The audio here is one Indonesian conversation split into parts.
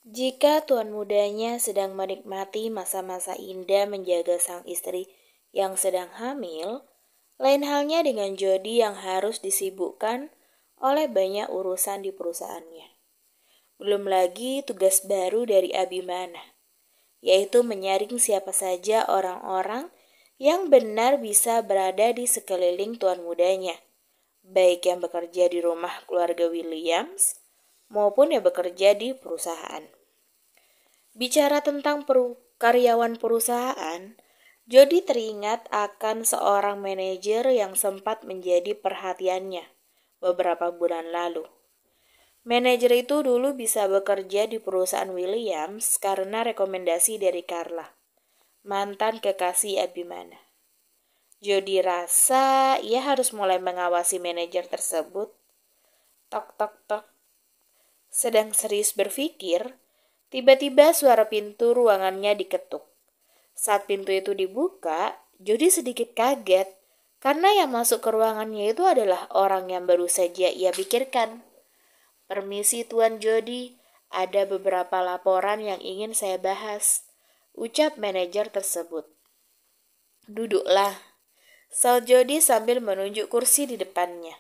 Jika tuan mudanya sedang menikmati masa-masa indah menjaga sang istri yang sedang hamil, lain halnya dengan Jody yang harus disibukkan oleh banyak urusan di perusahaannya. Belum lagi tugas baru dari Abimana, yaitu menyaring siapa saja orang-orang yang benar bisa berada di sekeliling tuan mudanya, baik yang bekerja di rumah keluarga Williams maupun yang bekerja di perusahaan. Bicara tentang karyawan perusahaan, Jody teringat akan seorang manajer yang sempat menjadi perhatiannya beberapa bulan lalu. Manajer itu dulu bisa bekerja di perusahaan Williams karena rekomendasi dari Carla, mantan kekasih Abimana. Jody rasa ia harus mulai mengawasi manajer tersebut. Tok tok tok. Sedang serius berpikir, tiba-tiba suara pintu ruangannya diketuk. Saat pintu itu dibuka, Jody sedikit kaget karena yang masuk ke ruangannya itu adalah orang yang baru saja ia pikirkan. "Permisi Tuan Jody, ada beberapa laporan yang ingin saya bahas," ucap manajer tersebut. "Duduklah," saut Jody sambil menunjuk kursi di depannya.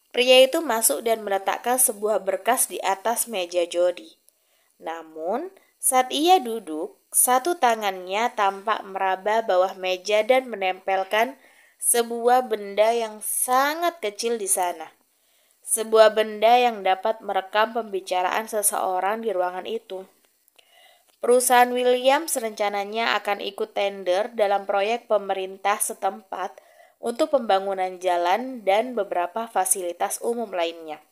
Pria itu masuk dan meletakkan sebuah berkas di atas meja Jody. Namun, saat ia duduk, satu tangannya tampak meraba bawah meja dan menempelkan sebuah benda yang sangat kecil di sana. Sebuah benda yang dapat merekam pembicaraan seseorang di ruangan itu. Perusahaan Williams rencananya akan ikut tender dalam proyek pemerintah setempat untuk pembangunan jalan dan beberapa fasilitas umum lainnya.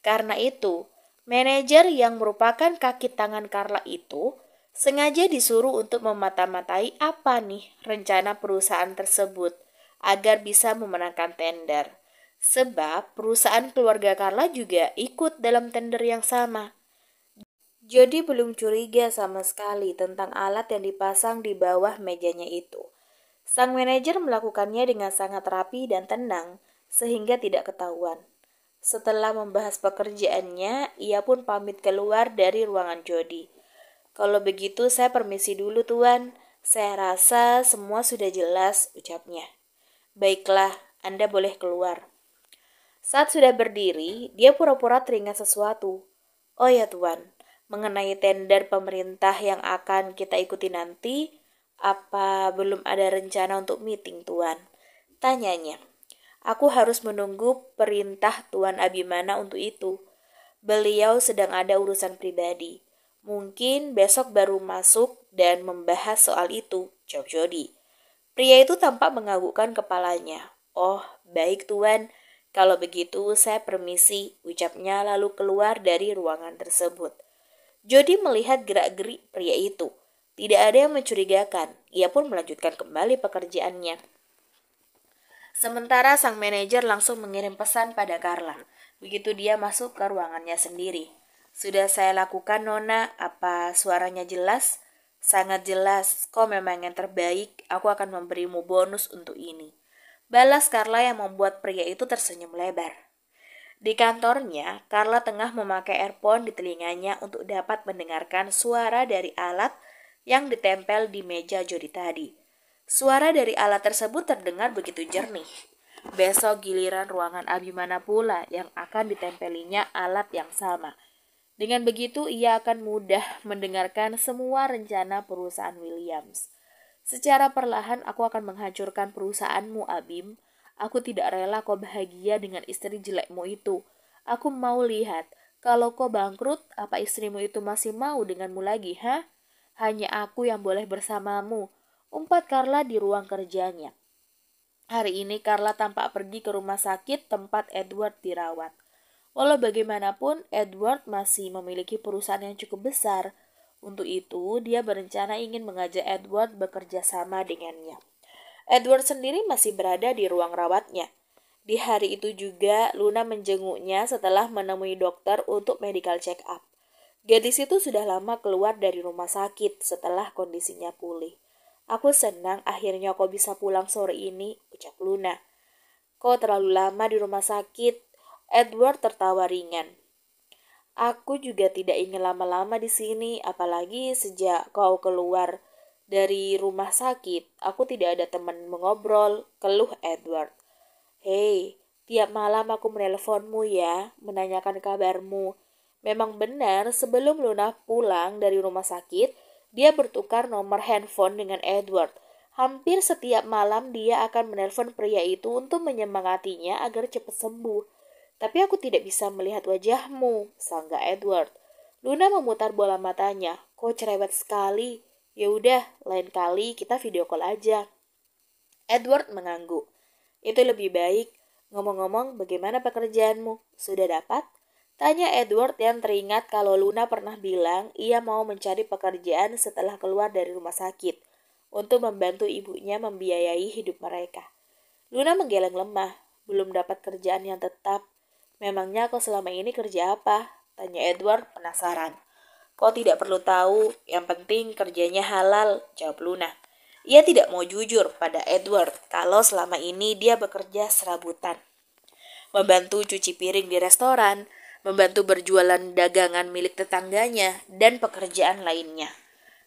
Karena itu, manajer yang merupakan kaki tangan Carla itu sengaja disuruh untuk memata-matai apa nih rencana perusahaan tersebut agar bisa memenangkan tender. Sebab perusahaan keluarga Carla juga ikut dalam tender yang sama. Jody belum curiga sama sekali tentang alat yang dipasang di bawah mejanya itu. Sang manajer melakukannya dengan sangat rapi dan tenang sehingga tidak ketahuan. Setelah membahas pekerjaannya, ia pun pamit keluar dari ruangan Jody. "Kalau begitu saya permisi dulu Tuan. Saya rasa semua sudah jelas," ucapnya. "Baiklah, Anda boleh keluar." Saat sudah berdiri, dia pura-pura teringat sesuatu. "Oh ya Tuan, mengenai tender pemerintah yang akan kita ikuti nanti, apa belum ada rencana untuk meeting Tuan?" tanyanya. "Aku harus menunggu perintah Tuan Abimana untuk itu. Beliau sedang ada urusan pribadi. Mungkin besok baru masuk dan membahas soal itu," jawab Jody. Pria itu tampak menganggukkan kepalanya. "Oh, baik Tuan. Kalau begitu saya permisi," ucapnya lalu keluar dari ruangan tersebut. Jody melihat gerak-gerik pria itu. Tidak ada yang mencurigakan. Ia pun melanjutkan kembali pekerjaannya. Sementara sang manajer langsung mengirim pesan pada Carla. Begitu dia masuk ke ruangannya sendiri. "Sudah saya lakukan, Nona. Apa suaranya jelas?" "Sangat jelas. Kau memang yang terbaik. Aku akan memberimu bonus untuk ini," balas Carla yang membuat pria itu tersenyum lebar. Di kantornya, Carla tengah memakai earphone di telinganya untuk dapat mendengarkan suara dari alat yang ditempel di meja Jody tadi. Suara dari alat tersebut terdengar begitu jernih. Besok giliran ruangan Abimana pula yang akan ditempelinya alat yang sama. Dengan begitu ia akan mudah mendengarkan semua rencana perusahaan Williams. "Secara perlahan aku akan menghancurkan perusahaanmu, Abim. Aku tidak rela kau bahagia dengan istri jelekmu itu. Aku mau lihat, kalau kau bangkrut, apa istrimu itu masih mau denganmu lagi, ha? Hanya aku yang boleh bersamamu," umpat Carla di ruang kerjanya. Hari ini Carla tampak pergi ke rumah sakit tempat Edward dirawat. Walau bagaimanapun, Edward masih memiliki perusahaan yang cukup besar. Untuk itu, dia berencana ingin mengajak Edward bekerja sama dengannya. Edward sendiri masih berada di ruang rawatnya. Di hari itu juga, Luna menjenguknya setelah menemui dokter untuk medical check up. Gadis itu sudah lama keluar dari rumah sakit setelah kondisinya pulih. "Aku senang akhirnya kau bisa pulang sore ini," ucap Luna. "Kau terlalu lama di rumah sakit." Edward tertawa ringan. Aku juga tidak ingin lama-lama di sini, apalagi sejak kau keluar dari rumah sakit. Aku tidak ada teman mengobrol, keluh Edward. Hei, tiap malam aku menelponmu ya, menanyakan kabarmu. Memang benar, sebelum Luna pulang dari rumah sakit, dia bertukar nomor handphone dengan Edward. Hampir setiap malam dia akan menelpon pria itu untuk menyemangatinya agar cepat sembuh. Tapi aku tidak bisa melihat wajahmu, sanggah Edward. Luna memutar bola matanya. Kok cerewet sekali. Ya udah, lain kali kita video call aja. Edward mengangguk. Itu lebih baik. Ngomong-ngomong, bagaimana pekerjaanmu? Sudah dapat? Tanya Edward yang teringat kalau Luna pernah bilang ia mau mencari pekerjaan setelah keluar dari rumah sakit untuk membantu ibunya membiayai hidup mereka. Luna menggeleng lemah, belum dapat kerjaan yang tetap. Memangnya kau selama ini kerja apa? Tanya Edward penasaran. Kau tidak perlu tahu, yang penting kerjanya halal, jawab Luna. Ia tidak mau jujur pada Edward kalau selama ini dia bekerja serabutan. Membantu cuci piring di restoran, membantu berjualan dagangan milik tetangganya, dan pekerjaan lainnya.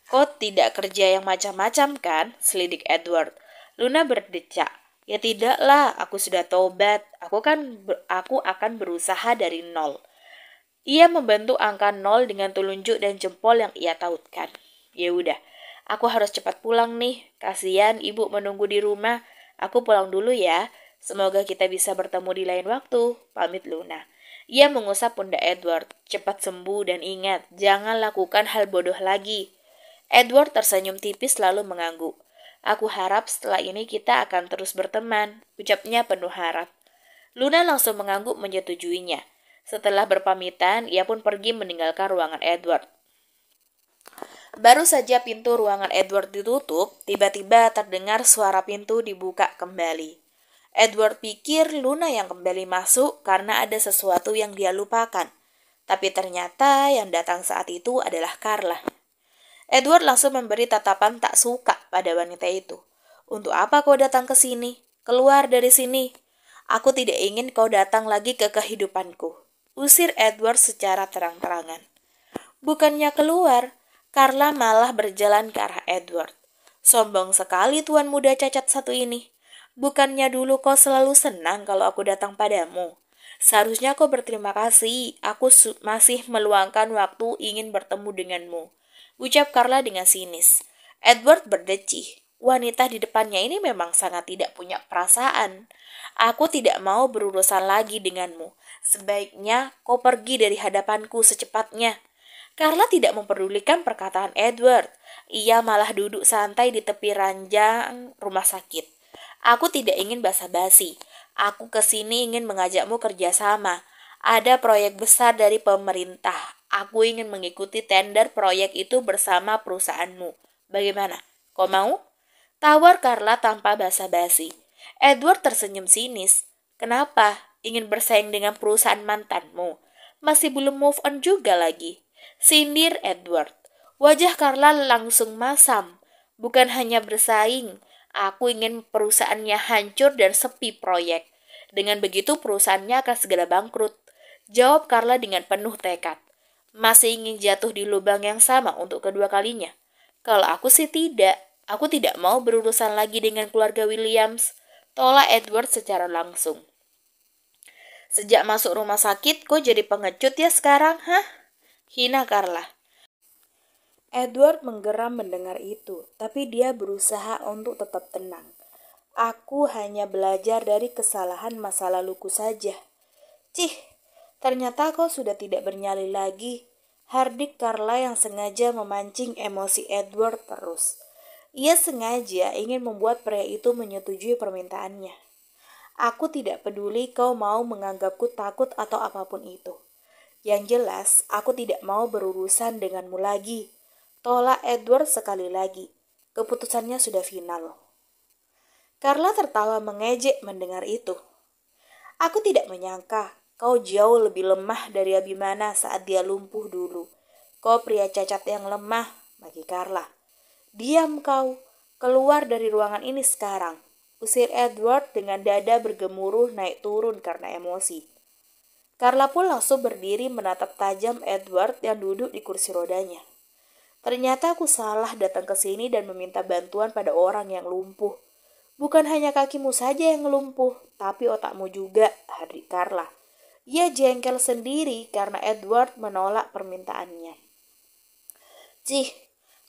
Kau tidak kerja yang macam-macam kan? Selidik Edward. Luna berdecak. Ya tidaklah, aku sudah tobat. Aku akan berusaha dari nol. Ia membantu angka nol dengan telunjuk dan jempol yang ia tautkan. Ya udah, aku harus cepat pulang nih. Kasihan ibu menunggu di rumah. Aku pulang dulu ya. Semoga kita bisa bertemu di lain waktu. Pamit Luna. Ia mengusap pundak Edward. Cepat sembuh dan ingat, jangan lakukan hal bodoh lagi. Edward tersenyum tipis lalu mengangguk. Aku harap setelah ini kita akan terus berteman, ucapnya penuh harap. Luna langsung mengangguk menyetujuinya. Setelah berpamitan, ia pun pergi meninggalkan ruangan Edward. Baru saja pintu ruangan Edward ditutup, tiba-tiba terdengar suara pintu dibuka kembali. Edward pikir Luna yang kembali masuk karena ada sesuatu yang dia lupakan. Tapi ternyata yang datang saat itu adalah Carla. Edward langsung memberi tatapan tak suka pada wanita itu. Untuk apa kau datang ke sini? Keluar dari sini. Aku tidak ingin kau datang lagi ke kehidupanku. Usir Edward secara terang-terangan. Bukannya keluar, Carla malah berjalan ke arah Edward. Sombong sekali tuan muda cacat satu ini. Bukannya dulu kau selalu senang kalau aku datang padamu. Seharusnya kau berterima kasih, aku masih meluangkan waktu ingin bertemu denganmu. Ucap Carla dengan sinis. Edward berdecih. Wanita di depannya ini memang sangat tidak punya perasaan. Aku tidak mau berurusan lagi denganmu. Sebaiknya kau pergi dari hadapanku secepatnya. Carla tidak memperdulikan perkataan Edward. Ia malah duduk santai di tepi ranjang rumah sakit. Aku tidak ingin basa-basi. Aku kesini ingin mengajakmu kerjasama. Ada proyek besar dari pemerintah. Aku ingin mengikuti tender proyek itu bersama perusahaanmu. Bagaimana? Kau mau? Tawar Carla tanpa basa-basi. Edward tersenyum sinis. Kenapa? Ingin bersaing dengan perusahaan mantanmu? Masih belum move on juga lagi. Sindir Edward. Wajah Carla langsung masam. Bukan hanya bersaing. Aku ingin perusahaannya hancur dan sepi proyek. Dengan begitu perusahaannya akan segera bangkrut. Jawab Carla dengan penuh tekad. Masih ingin jatuh di lubang yang sama untuk kedua kalinya? Kalau aku sih tidak. Aku tidak mau berurusan lagi dengan keluarga Williams. Tolak Edward secara langsung. Sejak masuk rumah sakit, kok jadi pengecut ya sekarang, hah? Hina Carla. Edward menggeram mendengar itu, tapi dia berusaha untuk tetap tenang. Aku hanya belajar dari kesalahan masa laluku saja. Cih, ternyata kau sudah tidak bernyali lagi. Hardik Carla yang sengaja memancing emosi Edward terus. Ia sengaja ingin membuat pria itu menyetujui permintaannya. Aku tidak peduli kau mau menganggapku takut atau apapun itu. Yang jelas, aku tidak mau berurusan denganmu lagi. Tolak Edward sekali lagi. Keputusannya sudah final. Carla tertawa mengejek mendengar itu. Aku tidak menyangka kau jauh lebih lemah dari Abimana saat dia lumpuh dulu. Kau pria cacat yang lemah, bagi Carla. Diam kau, keluar dari ruangan ini sekarang. Usir Edward dengan dada bergemuruh naik turun karena emosi. Carla pun langsung berdiri menatap tajam Edward yang duduk di kursi rodanya. Ternyata aku salah datang ke sini dan meminta bantuan pada orang yang lumpuh. Bukan hanya kakimu saja yang lumpuh, tapi otakmu juga, Harry Carla. Ia jengkel sendiri karena Edward menolak permintaannya. Cih,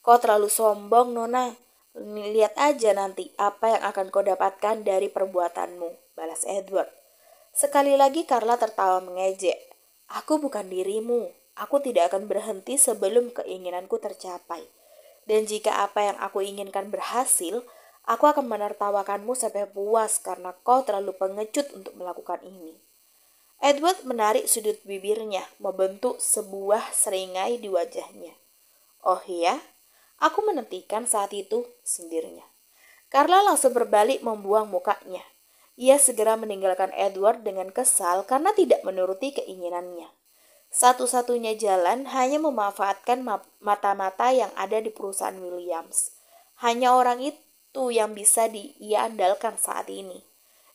kau terlalu sombong, Nona. Lihat aja nanti apa yang akan kau dapatkan dari perbuatanmu, balas Edward. Sekali lagi Carla tertawa mengejek. Aku bukan dirimu. Aku tidak akan berhenti sebelum keinginanku tercapai. Dan jika apa yang aku inginkan berhasil, aku akan menertawakanmu sampai puas karena kau terlalu pengecut untuk melakukan ini. Edward menarik sudut bibirnya, membentuk sebuah seringai di wajahnya. Oh iya? Aku menantikan saat itu, sindirnya. Carla langsung berbalik membuang mukanya. Ia segera meninggalkan Edward dengan kesal karena tidak menuruti keinginannya. Satu-satunya jalan hanya memanfaatkan mata-mata yang ada di perusahaan Williams. Hanya orang itu yang bisa ia andalkan saat ini.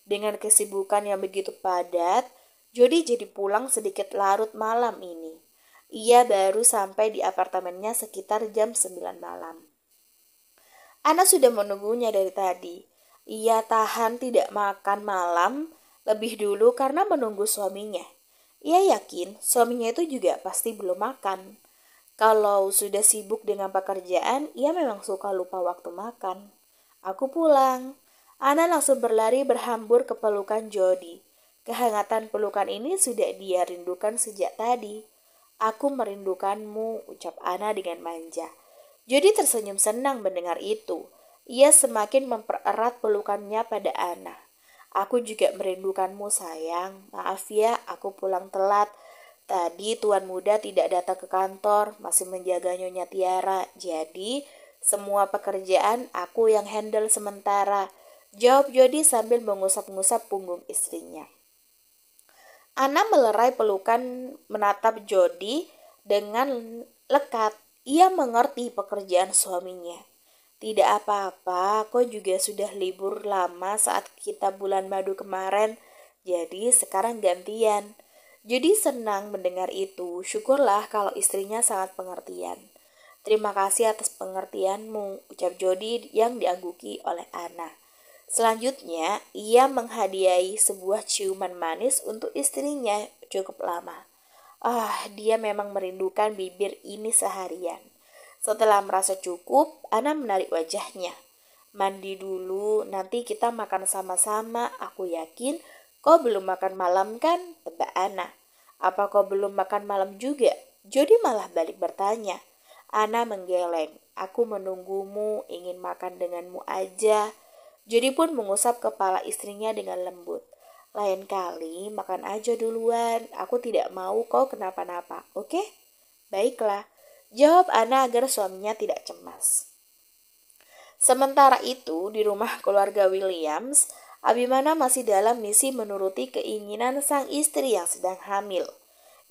Dengan kesibukan yang begitu padat, Jody jadi pulang sedikit larut malam ini. Ia baru sampai di apartemennya sekitar jam 9 malam. Ana sudah menunggunya dari tadi. Ia tahan tidak makan malam lebih dulu karena menunggu suaminya. Ia yakin suaminya itu juga pasti belum makan. Kalau sudah sibuk dengan pekerjaan, ia memang suka lupa waktu makan. Aku pulang. Ana langsung berlari berhambur ke pelukan Jody. Kehangatan pelukan ini sudah dia rindukan sejak tadi. Aku merindukanmu, ucap Ana dengan manja. Jody tersenyum senang mendengar itu. Ia semakin mempererat pelukannya pada Ana. Aku juga merindukanmu sayang. Maaf ya, aku pulang telat. Tadi tuan muda tidak datang ke kantor, masih menjaga Nyonya Tiara. Jadi, semua pekerjaan aku yang handle sementara. Jawab Jody sambil mengusap-ngusap punggung istrinya. Ana melerai pelukan menatap Jody dengan lekat. Ia mengerti pekerjaan suaminya. Tidak apa-apa, kau juga sudah libur lama saat kita bulan madu kemarin, jadi sekarang gantian. Jody senang mendengar itu, syukurlah kalau istrinya sangat pengertian. Terima kasih atas pengertianmu, ucap Jody yang diangguki oleh Ana. Selanjutnya, ia menghadiahi sebuah ciuman manis untuk istrinya cukup lama. Dia memang merindukan bibir ini seharian. Setelah merasa cukup, Ana menarik wajahnya. Mandi dulu, nanti kita makan sama-sama. Aku yakin kau belum makan malam kan? Tebak Ana. Apa kau belum makan malam juga? Jody malah balik bertanya. Ana menggeleng. Aku menunggumu, ingin makan denganmu aja. Jody pun mengusap kepala istrinya dengan lembut. Lain kali makan aja duluan. Aku tidak mau kau kenapa-napa, oke? Baiklah. Jawab Ana agar suaminya tidak cemas. Sementara itu, di rumah keluarga Williams, Abimana masih dalam misi menuruti keinginan sang istri yang sedang hamil.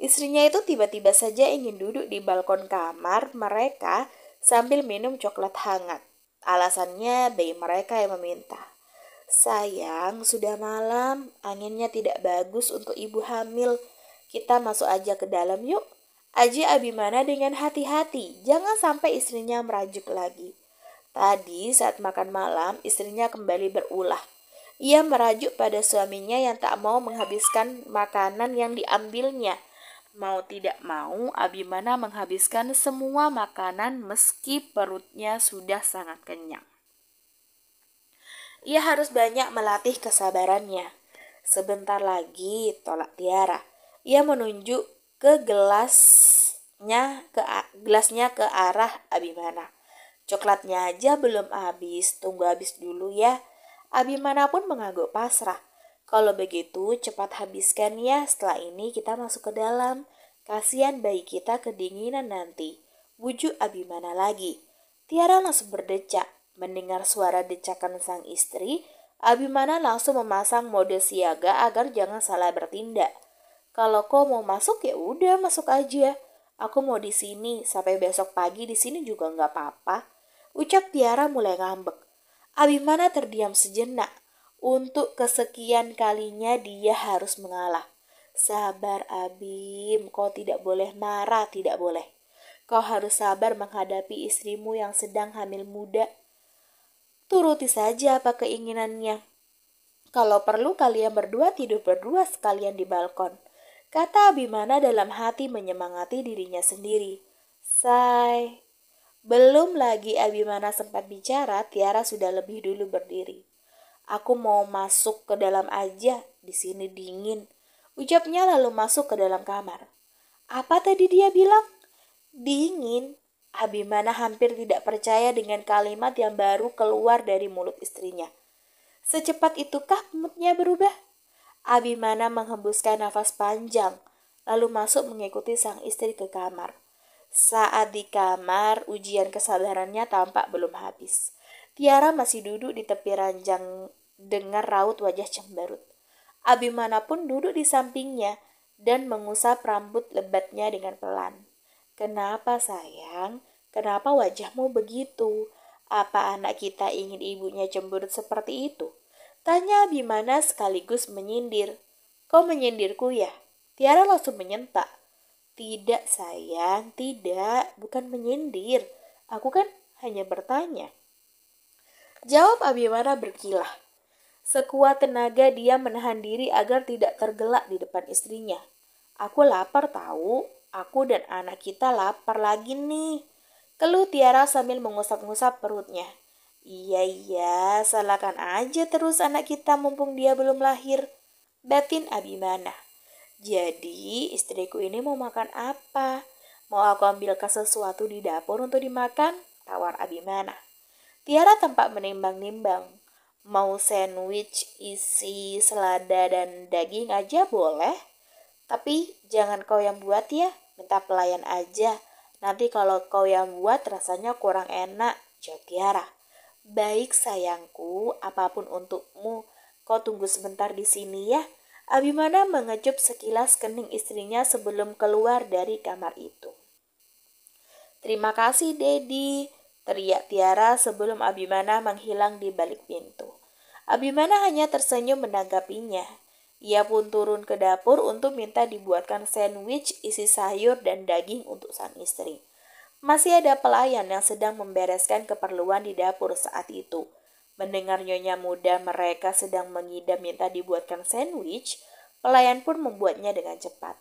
Istrinya itu tiba-tiba saja ingin duduk di balkon kamar mereka sambil minum coklat hangat. Alasannya bayi mereka yang meminta. Sayang, sudah malam, anginnya tidak bagus untuk ibu hamil. Kita masuk aja ke dalam yuk. Aji Abimana dengan hati-hati, jangan sampai istrinya merajuk lagi. Tadi saat makan malam, istrinya kembali berulah. Ia merajuk pada suaminya yang tak mau menghabiskan makanan yang diambilnya. Mau tidak mau, Abimana menghabiskan semua makanan meski perutnya sudah sangat kenyang. Ia harus banyak melatih kesabarannya. Sebentar lagi, tolak Tiara. Ia menunjuk ke gelasnya ke arah Abimana. Coklatnya aja belum habis, tunggu habis dulu ya. Abimana pun mengangguk pasrah. Kalau begitu cepat habiskan ya, setelah ini kita masuk ke dalam. Kasihan bayi kita kedinginan nanti. Bujuk Abimana lagi. Tiara langsung berdecak. Mendengar suara decakan sang istri, Abimana langsung memasang mode siaga agar jangan salah bertindak. Kalau kau mau masuk ya udah masuk aja. Aku mau di sini sampai besok pagi di sini juga nggak apa-apa. Ucap Tiara mulai ngambek. Abimana terdiam sejenak. Untuk kesekian kalinya dia harus mengalah. Sabar Abim, kau tidak boleh marah, tidak boleh. Kau harus sabar menghadapi istrimu yang sedang hamil muda. Turuti saja apa keinginannya. Kalau perlu kalian berdua tidur berdua sekalian di balkon, kata Abimana dalam hati menyemangati dirinya sendiri. Say. Belum lagi Abimana sempat bicara, Tiara sudah lebih dulu berdiri. Aku mau masuk ke dalam aja, di sini dingin. Ucapnya lalu masuk ke dalam kamar. Apa tadi dia bilang? Dingin. Abimana hampir tidak percaya dengan kalimat yang baru keluar dari mulut istrinya. Secepat itukah moodnya berubah? Abimana menghembuskan nafas panjang, lalu masuk mengikuti sang istri ke kamar. Saat di kamar, ujian kesabarannya tampak belum habis. Tiara masih duduk di tepi ranjang dengan raut wajah cemberut. Abimana pun duduk di sampingnya dan mengusap rambut lebatnya dengan pelan. Kenapa sayang? Kenapa wajahmu begitu? Apa anak kita ingin ibunya cemberut seperti itu? Tanya Abimana sekaligus menyindir. Kau menyindirku ya? Tiara langsung menyentak. Tidak sayang, tidak, bukan menyindir. Aku kan hanya bertanya. Jawab Abimana berkilah. Sekuat tenaga dia menahan diri agar tidak tergelak di depan istrinya. Aku lapar tahu, aku dan anak kita lapar lagi nih. Keluh Tiara sambil mengusap-ngusap perutnya. Iya, salahkan aja terus anak kita mumpung dia belum lahir. Batin Abimana. Jadi istriku ini mau makan apa? Mau aku ambilkan sesuatu di dapur untuk dimakan? Tawar Abimana. Tiara tampak menimbang-nimbang. Mau sandwich isi selada dan daging aja boleh. Tapi jangan kau yang buat ya, minta pelayan aja. Nanti kalau kau yang buat rasanya kurang enak, jawab Tiara. Baik sayangku, apapun untukmu. Kau tunggu sebentar di sini ya. Abimana mengecup sekilas kening istrinya sebelum keluar dari kamar itu. Terima kasih, Dedi, teriak Tiara sebelum Abimana menghilang di balik pintu. Abimana hanya tersenyum menanggapinya. Ia pun turun ke dapur untuk minta dibuatkan sandwich isi sayur dan daging untuk sang istri. Masih ada pelayan yang sedang membereskan keperluan di dapur saat itu. Mendengar nyonya muda mereka sedang mengidam minta dibuatkan sandwich, pelayan pun membuatnya dengan cepat.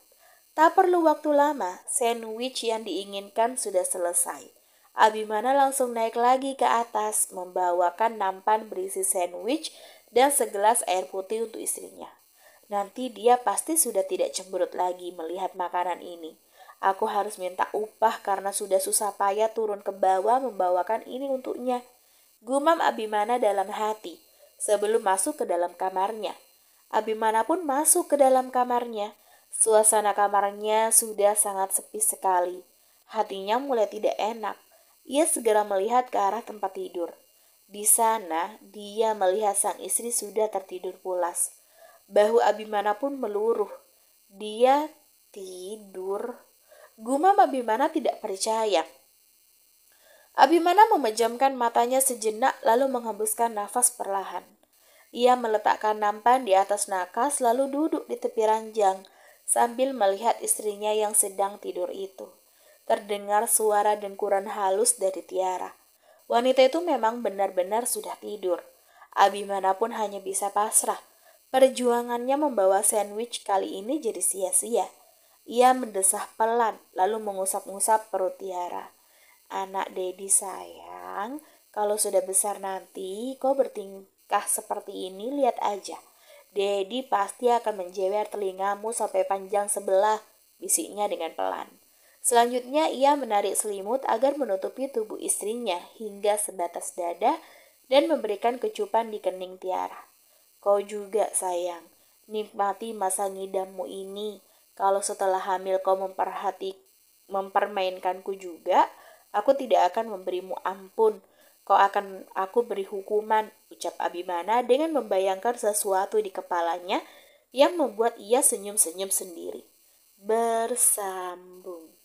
Tak perlu waktu lama, sandwich yang diinginkan sudah selesai. Abimana langsung naik lagi ke atas, membawakan nampan berisi sandwich dan segelas air putih untuk istrinya. Nanti dia pasti sudah tidak cemberut lagi melihat makanan ini. Aku harus minta upah karena sudah susah payah turun ke bawah membawakan ini untuknya. Gumam Abimana dalam hati sebelum masuk ke dalam kamarnya. Abimana pun masuk ke dalam kamarnya. Suasana kamarnya sudah sangat sepi sekali. Hatinya mulai tidak enak. Ia segera melihat ke arah tempat tidur. Di sana dia melihat sang istri sudah tertidur pulas. Bahu Abimana pun meluruh. Dia tidur. Gumam Abimana tidak percaya. Abimana memejamkan matanya sejenak lalu menghembuskan nafas perlahan. Ia meletakkan nampan di atas nakas lalu duduk di tepi ranjang sambil melihat istrinya yang sedang tidur itu. Terdengar suara dengkuran halus dari Tiara. Wanita itu memang benar-benar sudah tidur. Abimana pun hanya bisa pasrah. Perjuangannya membawa sandwich kali ini jadi sia-sia. Ia mendesah pelan, lalu mengusap-ngusap perut Tiara. Anak Dedi sayang, kalau sudah besar nanti kau bertingkah seperti ini, lihat aja. Dedi pasti akan menjewer telingamu sampai panjang sebelah, bisiknya dengan pelan. Selanjutnya ia menarik selimut agar menutupi tubuh istrinya hingga sebatas dada dan memberikan kecupan di kening Tiara. Kau juga sayang, nikmati masa ngidammu ini. Kalau setelah hamil kau mempermainkanku juga, aku tidak akan memberimu ampun. Aku beri hukuman, ucap Abimana dengan membayangkan sesuatu di kepalanya yang membuat ia senyum-senyum sendiri. Bersambung.